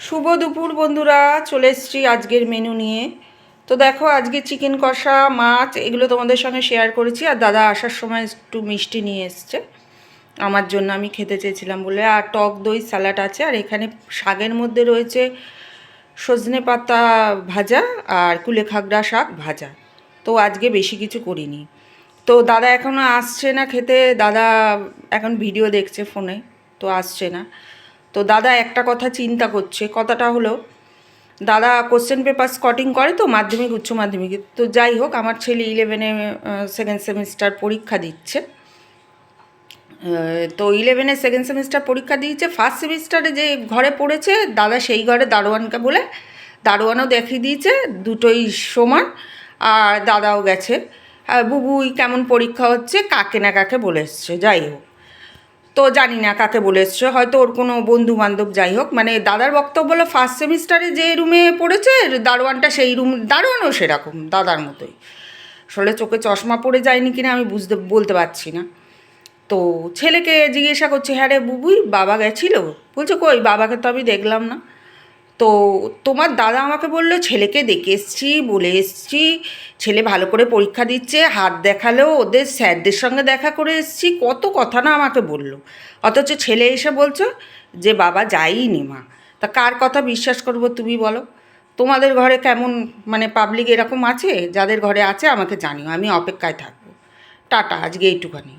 শুভ দুপুর বন্ধুরা, চলে এসেছি আজকের মেনু নিয়ে। তো দেখো, আজকে চিকেন কষা, মাছ এগুলো তোমাদের সঙ্গে শেয়ার করেছি। আর দাদা আসার সময় একটু মিষ্টি নিয়ে এসছে আমার জন্য, আমি খেতে চেয়েছিলাম বলে। আর টক দই স্যালাড আছে। আর এখানে শাকের মধ্যে রয়েছে সজনে পাতা ভাজা আর কুলেখাড়া শাক ভাজা। তো আজকে বেশি কিছু করিনি। তো দাদা এখনও আসছে না খেতে। দাদা এখন ভিডিও দেখছে ফোনে, তো আসছে না। তো দাদা একটা কথা চিন্তা করছে। কথাটা হলো, দাদা কোশ্চেন পেপার স্কটিং করে তো মাধ্যমিক উচ্চ মাধ্যমিকে। তো যাই হোক, আমার ছেলে 11-এ সেকেন্ড সেমিস্টার পরীক্ষা দিচ্ছে। তো 11-এ সেকেন্ড সেমিস্টার পরীক্ষা দিয়েছে। ফার্স্ট সেমিস্টারে যে ঘরে পড়েছে দাদা, সেই ঘরে দারোয়ানকে বলে দারোয়ানও দেখিয়ে দিয়েছে, দুটোই সমান। আর দাদাও গেছে। বুবুই কেমন পরীক্ষা হচ্ছে, কাকে না কাকে বলে এসছে। যাই হোক, তো জানি না কাকে বলে এসছে, হয়তো ওর কোনো বন্ধু বান্ধব। যাই হোক, মানে দাদার বক্তব্য হলো ফার্স্ট সেমিস্টারে যে রুমে পড়েছে দারোয়ানটা, সেই রুম দারোয়ানও সেরকম দাদার মতোই। আসলে চোখে চশমা পড়ে যায়নি কিনা আমি বলতে পারছি না। তো ছেলেকে জিজ্ঞাসা করছে, হ্যাঁ রে বুবুই, বাবা গেছিলো? বলছে, কই বাবাকে তো আমি দেখলাম না। তো তোমার দাদা আমাকে বললো ছেলেকে দেখে এসছি, বলে এসছি, ছেলে ভালো করে পরীক্ষা দিচ্ছে, হাত দেখালো, ওদের স্যারদের সঙ্গে দেখা করে এসছি, কত কথা না আমাকে বললো। অথচ ছেলে এসে বলছো যে বাবা যাইনি মা। তা কার কথা বিশ্বাস করবো তুমি বলো? তোমাদের ঘরে কেমন, মানে পাবলিক এরকম আছে? যাদের ঘরে আছে আমাকে জানিও, আমি অপেক্ষায় থাকবো। টাটা, আজকে এইটুখানি।